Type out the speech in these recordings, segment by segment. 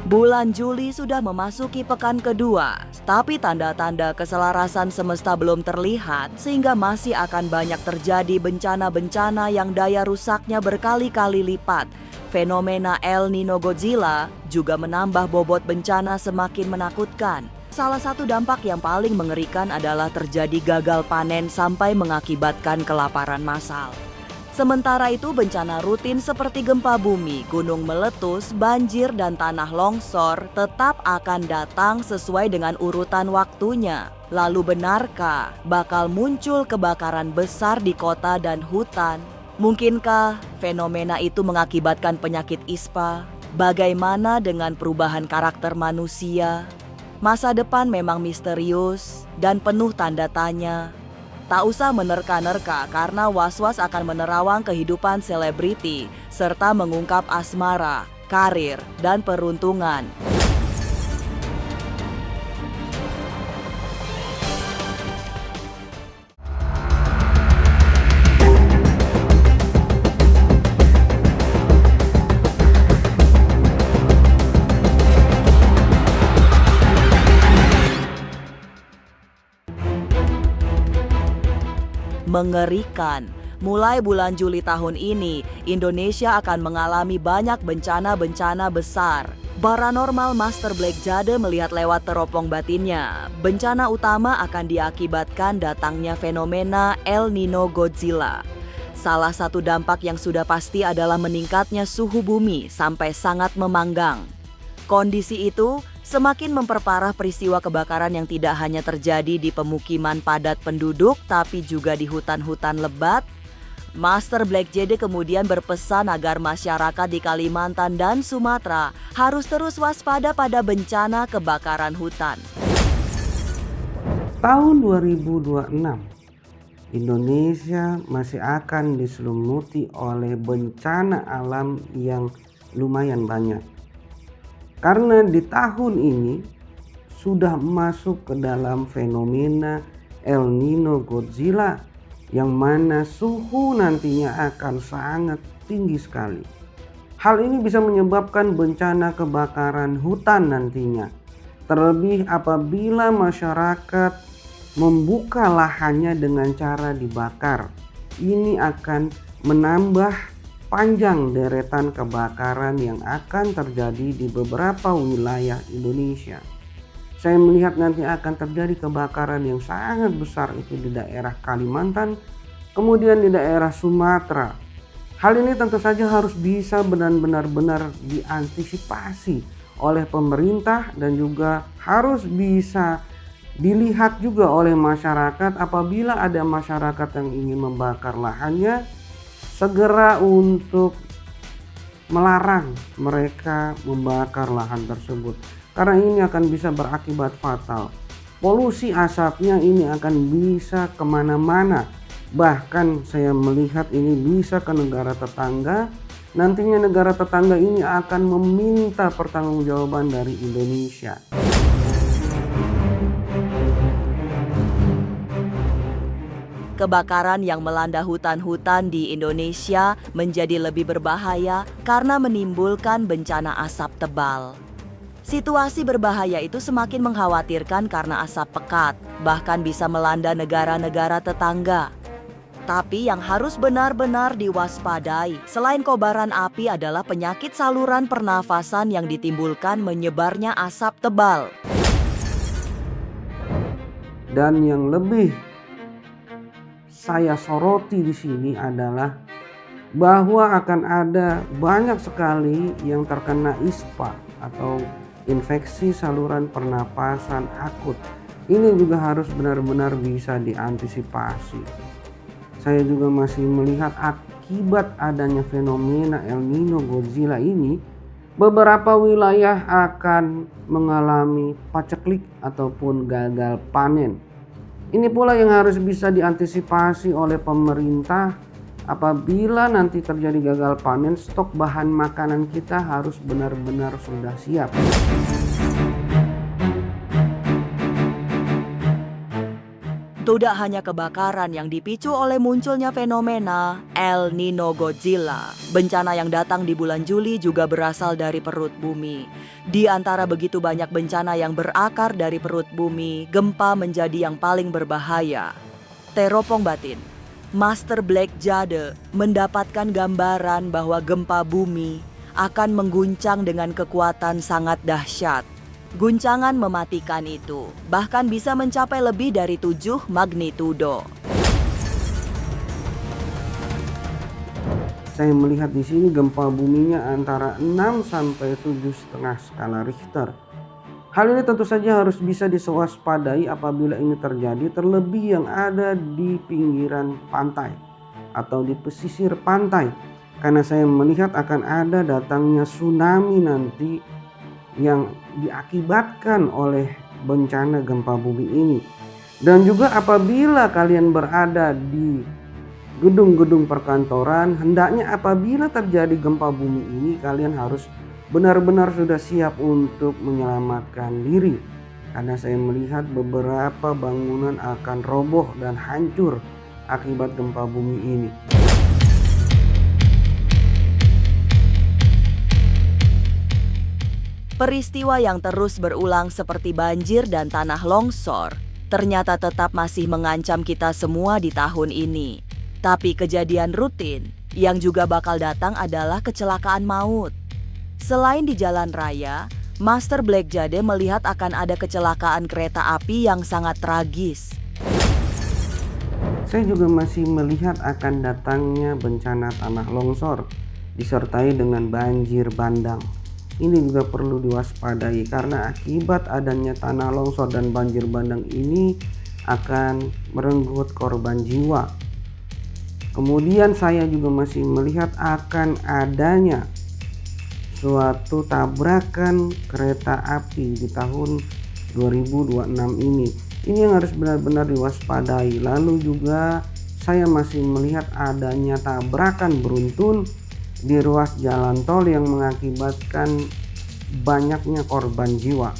Bulan Juli sudah memasuki pekan kedua, tapi tanda-tanda keselarasan semesta belum terlihat sehingga masih akan banyak terjadi bencana-bencana yang daya rusaknya berkali-kali lipat. Fenomena El Nino Godzilla juga menambah bobot bencana semakin menakutkan. Salah satu dampak yang paling mengerikan adalah terjadi gagal panen sampai mengakibatkan kelaparan massal. Sementara itu bencana rutin seperti gempa bumi, gunung meletus, banjir dan tanah longsor tetap akan datang sesuai dengan urutan waktunya. Lalu benarkah bakal muncul kebakaran besar di kota dan hutan? Mungkinkah fenomena itu mengakibatkan penyakit ispa? Bagaimana dengan perubahan karakter manusia? Masa depan memang misterius dan penuh tanda tanya. Tak usah menerka-nerka karena was-was akan menerawang kehidupan selebriti serta mengungkap asmara, karir, dan peruntungan. Mengerikan. Mulai bulan Juli tahun ini, Indonesia akan mengalami banyak bencana-bencana besar. Paranormal Master Black Jade melihat lewat teropong batinnya. Bencana utama akan diakibatkan datangnya fenomena El Nino Godzilla. Salah satu dampak yang sudah pasti adalah meningkatnya suhu bumi sampai sangat memanggang. Kondisi itu semakin memperparah peristiwa kebakaran yang tidak hanya terjadi di pemukiman padat penduduk, tapi juga di hutan-hutan lebat. Master Black Jade kemudian berpesan agar masyarakat di Kalimantan dan Sumatera harus terus waspada pada bencana kebakaran hutan. Tahun 2026, Indonesia masih akan diselimuti oleh bencana alam yang lumayan banyak. Karena di tahun ini sudah masuk ke dalam fenomena El Nino Godzilla yang mana suhu nantinya akan sangat tinggi sekali. Hal ini bisa menyebabkan bencana kebakaran hutan nantinya. Terlebih apabila masyarakat membuka lahannya dengan cara dibakar. Ini akan menambah panjang deretan kebakaran yang akan terjadi di beberapa wilayah Indonesia. Saya melihat nanti akan terjadi kebakaran yang sangat besar itu di daerah Kalimantan, kemudian di daerah Sumatera. Hal ini tentu saja harus bisa benar-benar diantisipasi oleh pemerintah dan juga harus bisa dilihat juga oleh masyarakat. Apabila ada masyarakat yang ingin membakar lahannya, segera untuk melarang mereka membakar lahan tersebut. Karena ini akan bisa berakibat fatal. Polusi asapnya ini akan bisa kemana-mana. Bahkan saya melihat ini bisa ke negara tetangga. Nantinya negara tetangga ini akan meminta pertanggungjawaban dari Indonesia. Kebakaran yang melanda hutan-hutan di Indonesia menjadi lebih berbahaya karena menimbulkan bencana asap tebal. Situasi berbahaya itu semakin mengkhawatirkan karena asap pekat, bahkan bisa melanda negara-negara tetangga. Tapi yang harus benar-benar diwaspadai selain kobaran api adalah penyakit saluran pernafasan yang ditimbulkan menyebarnya asap tebal. Dan yang lebih saya soroti di sini adalah bahwa akan ada banyak sekali yang terkena ISPA atau infeksi saluran pernapasan akut. Ini juga harus benar-benar bisa diantisipasi. Saya juga masih melihat akibat adanya fenomena El Nino Godzilla ini, beberapa wilayah akan mengalami paceklik ataupun gagal panen. Ini pula yang harus bisa diantisipasi oleh pemerintah. Apabila nanti terjadi gagal panen, stok bahan makanan kita harus benar-benar sudah siap. Tidak hanya kebakaran yang dipicu oleh munculnya fenomena El Nino Godzilla, bencana yang datang di bulan Juli juga berasal dari perut bumi. Di antara begitu banyak bencana yang berakar dari perut bumi, gempa menjadi yang paling berbahaya. Teropong batin, Master Black Jade mendapatkan gambaran bahwa gempa bumi akan mengguncang dengan kekuatan sangat dahsyat. Guncangan mematikan itu bahkan bisa mencapai lebih dari 7 magnitudo. Saya melihat di sini gempa buminya antara 6 sampai 7,5 skala Richter. Hal ini tentu saja harus bisa diwaspadai apabila ini terjadi, terlebih yang ada di pinggiran pantai atau di pesisir pantai. Karena saya melihat akan ada datangnya tsunami nanti yang diakibatkan oleh bencana gempa bumi ini. Dan juga apabila kalian berada di gedung-gedung perkantoran, hendaknya apabila terjadi gempa bumi ini kalian harus benar-benar sudah siap untuk menyelamatkan diri. Karena saya melihat beberapa bangunan akan roboh dan hancur akibat gempa bumi ini. Peristiwa yang terus berulang seperti banjir dan tanah longsor ternyata tetap masih mengancam kita semua di tahun ini. Tapi kejadian rutin yang juga bakal datang adalah kecelakaan maut. Selain di jalan raya, Master Black Jade melihat akan ada kecelakaan kereta api yang sangat tragis. Saya juga masih melihat akan datangnya bencana tanah longsor disertai dengan banjir bandang. Ini juga perlu diwaspadai karena akibat adanya tanah longsor dan banjir bandang ini akan merenggut korban jiwa. Kemudian saya juga masih melihat akan adanya suatu tabrakan kereta api di tahun 2026 ini. Ini yang harus benar-benar diwaspadai. Lalu juga saya masih melihat adanya tabrakan beruntun di ruas jalan tol yang mengakibatkan banyaknya korban jiwa.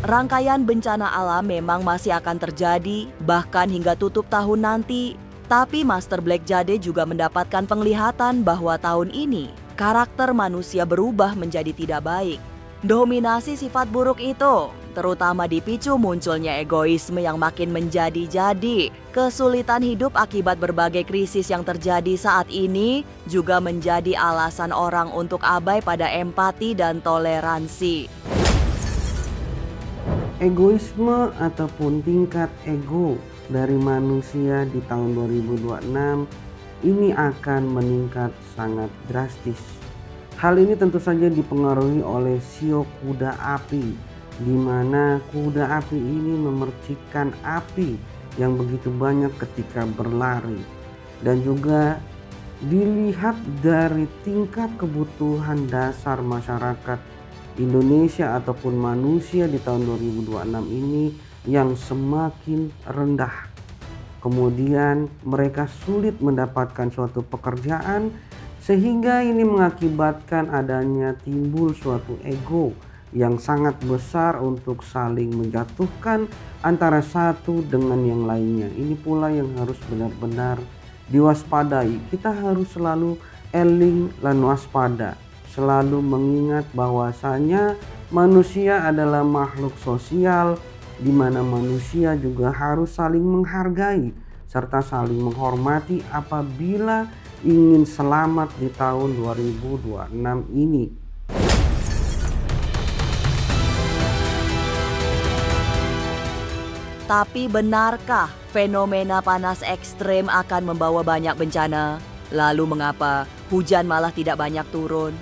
Rangkaian bencana alam memang masih akan terjadi bahkan hingga tutup tahun nanti. Tapi Master Black Jade juga mendapatkan penglihatan bahwa tahun ini karakter manusia berubah menjadi tidak baik. Dominasi sifat buruk itu terutama dipicu munculnya egoisme yang makin menjadi-jadi. Kesulitan hidup akibat berbagai krisis yang terjadi saat ini juga menjadi alasan orang untuk abai pada empati dan toleransi. Egoisme ataupun tingkat ego dari manusia di tahun 2026 ini akan meningkat sangat drastis. Hal ini tentu saja dipengaruhi oleh sio kuda api, di mana kuda api ini memercikkan api yang begitu banyak ketika berlari. Dan juga dilihat dari tingkat kebutuhan dasar masyarakat Indonesia ataupun manusia di tahun 2026 ini yang semakin rendah. Kemudian mereka sulit mendapatkan suatu pekerjaan, sehingga ini mengakibatkan adanya timbul suatu ego yang sangat besar untuk saling menjatuhkan antara satu dengan yang lainnya. Ini pula yang harus benar-benar diwaspadai. Kita harus selalu eling lan waspada, selalu mengingat bahwasanya manusia adalah makhluk sosial, di mana manusia juga harus saling menghargai serta saling menghormati apabila ingin selamat di tahun 2026 ini. Tapi benarkah fenomena panas ekstrem akan membawa banyak bencana? Lalu mengapa hujan malah tidak banyak turun?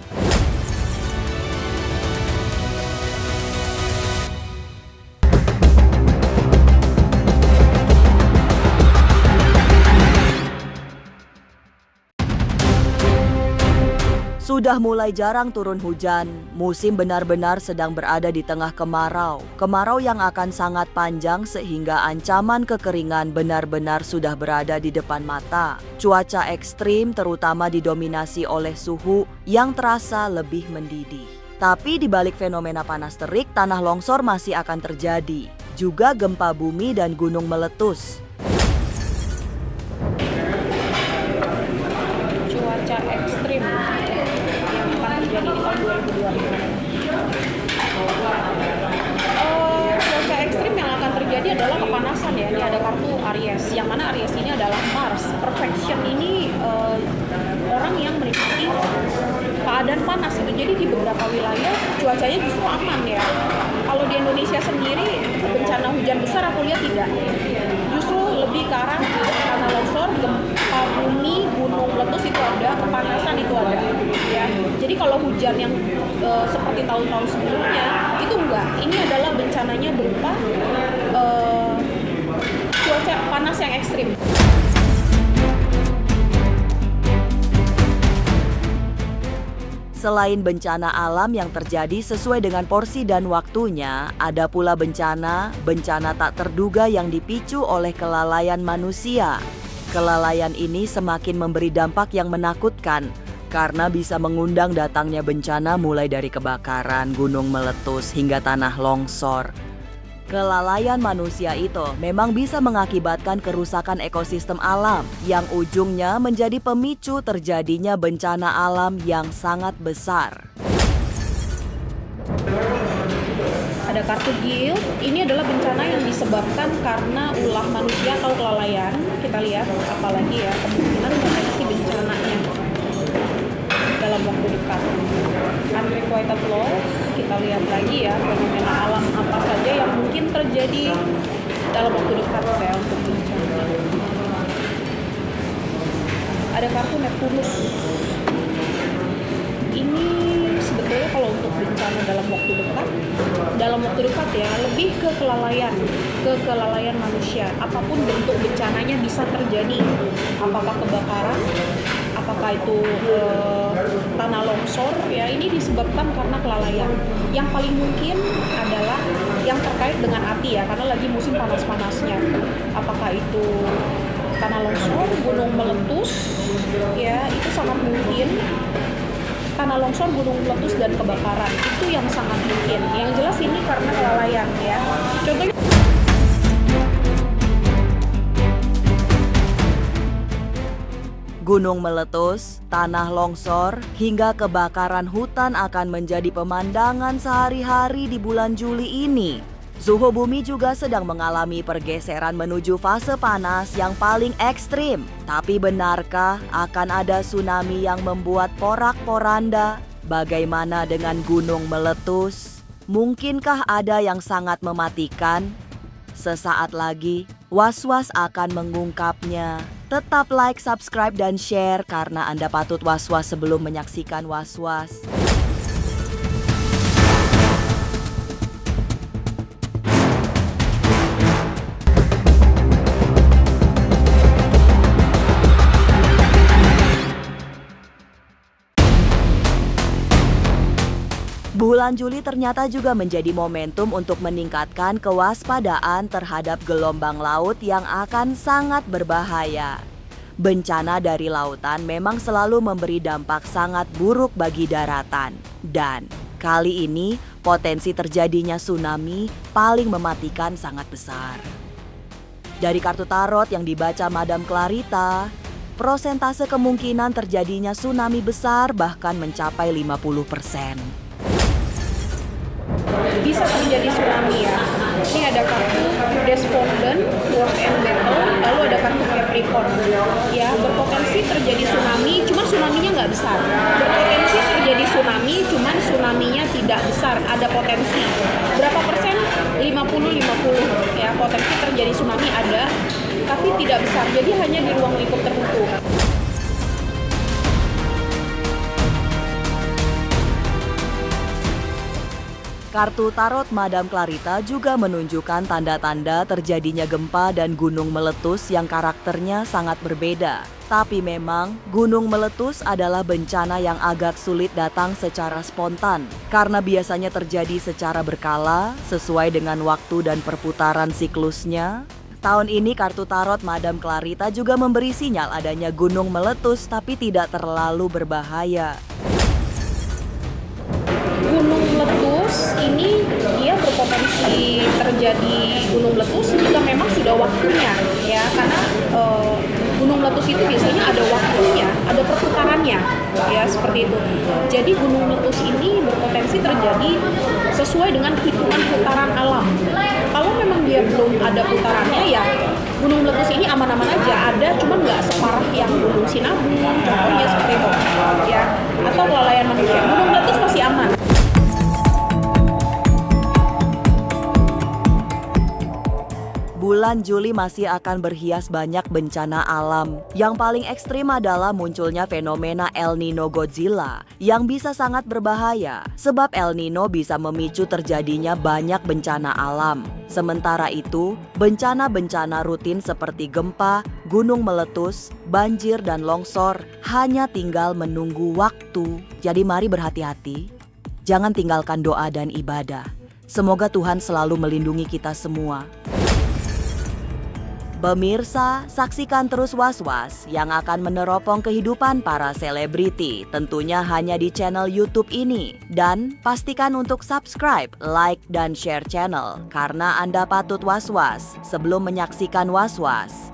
Sudah mulai jarang turun hujan, musim benar-benar sedang berada di tengah kemarau. Kemarau yang akan sangat panjang sehingga ancaman kekeringan benar-benar sudah berada di depan mata. Cuaca ekstrim terutama didominasi oleh suhu yang terasa lebih mendidih. Tapi di balik fenomena panas terik, tanah longsor masih akan terjadi. Juga gempa bumi dan gunung meletus. Cuaca ekstrim yang akan terjadi di tahun 2025. Cuaca ekstrim yang akan terjadi adalah kepanasan ya. Ini ada kartu Aries, yang mana Aries ini adalah Mars. Perfection ini orang yang menikmati keadaan panas itu. Jadi di beberapa wilayah cuacanya justru aman ya. Kalau di Indonesia sendiri bencana hujan besar aku lihat tidak. Justru lebih ke arah tanah longsor, gempa bumi, gunung meletus itu ada, kepanasan itu ada. Ya. Jadi kalau hujan yang seperti tahun-tahun sebelumnya itu enggak. Ini adalah bencananya berupa cuaca panas yang ekstrim. Selain bencana alam yang terjadi sesuai dengan porsi dan waktunya, ada pula bencana tak terduga yang dipicu oleh kelalaian manusia. Kelalaian ini semakin memberi dampak yang menakutkan karena bisa mengundang datangnya bencana mulai dari kebakaran, gunung meletus, hingga tanah longsor. Kelalaian manusia itu memang bisa mengakibatkan kerusakan ekosistem alam yang ujungnya menjadi pemicu terjadinya bencana alam yang sangat besar. Ada kartu Guild, ini adalah bencana yang disebabkan karena ulah manusia atau kelalaian. Kita lihat apalagi ya kemungkinan potensi bencananya dalam waktu dekat. Unrequited law, kita lihat lagi ya fenomena alam apa saja yang mungkin terjadi dalam waktu dekat ya untuk bencana. Ada kartu Neptunus. Ini sebetulnya kalau untuk bencana dalam waktu dekat ya lebih ke kelalaian manusia. Apapun bentuk bencananya bisa terjadi. Apakah kebakaran, apakah itu tanah longsor ya, ini disebabkan karena kelalaian. Yang paling mungkin adalah yang terkait dengan api ya, karena lagi musim panas-panasnya. Apakah itu tanah longsor, gunung meletus ya, itu sangat mungkin. Tanah longsor, gunung meletus, dan kebakaran itu yang sangat mungkin. Yang jelas ini karena kelalaian ya. Contohnya Gunung meletus, tanah longsor, hingga kebakaran hutan akan menjadi pemandangan sehari-hari di bulan Juli ini. Suhu bumi juga sedang mengalami pergeseran menuju fase panas yang paling ekstrim. Tapi benarkah akan ada tsunami yang membuat porak-poranda? Bagaimana dengan gunung meletus? Mungkinkah ada yang sangat mematikan? Sesaat lagi, Was-Was akan mengungkapnya. Tetap like, subscribe, dan share karena Anda patut was-was sebelum menyaksikan Was-Was. Bulan Juli ternyata juga menjadi momentum untuk meningkatkan kewaspadaan terhadap gelombang laut yang akan sangat berbahaya. Bencana dari lautan memang selalu memberi dampak sangat buruk bagi daratan. Dan kali ini potensi terjadinya tsunami paling mematikan sangat besar. Dari kartu tarot yang dibaca Madam Clarita, prosentase kemungkinan terjadinya tsunami besar bahkan mencapai 50%. bisa terjadi tsunami ya. Ini ada kartu Despondent, Worst and Battle, lalu ada kartu Capricorn. Ya, berpotensi terjadi tsunami, cuman tsunaminya nggak besar. Berpotensi terjadi tsunami, cuman tsunaminya tidak besar, ada potensi. Berapa persen? 50-50 ya, potensi terjadi tsunami ada, tapi tidak besar. Jadi hanya di ruang lingkup tertentu. Kartu tarot Madam Clarita juga menunjukkan tanda-tanda terjadinya gempa dan gunung meletus yang karakternya sangat berbeda. Tapi memang gunung meletus adalah bencana yang agak sulit datang secara spontan karena biasanya terjadi secara berkala sesuai dengan waktu dan perputaran siklusnya. Tahun ini kartu tarot Madam Clarita juga memberi sinyal adanya gunung meletus tapi tidak terlalu berbahaya. gunung meletus ini dia berpotensi terjadi gunung meletus jika memang sudah waktunya ya, karena gunung meletus itu biasanya ada waktunya, ada perputarannya ya, seperti itu. Jadi gunung meletus ini berpotensi terjadi sesuai dengan hitungan putaran alam. Kalau memang dia belum ada putarannya ya gunung meletus ini aman-aman aja, ada cuman nggak separah yang gunung Sinabung contohnya seperti itu ya, atau kelalaian manusia. Gunung meletus masih aman. Bulan Juli masih akan berhias banyak bencana alam. Yang paling ekstrim adalah munculnya fenomena El Nino Godzilla yang bisa sangat berbahaya sebab El Nino bisa memicu terjadinya banyak bencana alam. Sementara itu, bencana-bencana rutin seperti gempa, gunung meletus, banjir, dan longsor hanya tinggal menunggu waktu. Jadi mari berhati-hati, jangan tinggalkan doa dan ibadah. Semoga Tuhan selalu melindungi kita semua. Pemirsa, saksikan terus Was-Was yang akan meneropong kehidupan para selebriti, tentunya hanya di channel YouTube ini. Dan pastikan untuk subscribe, like, dan share channel, karena Anda patut was-was sebelum menyaksikan Was-Was.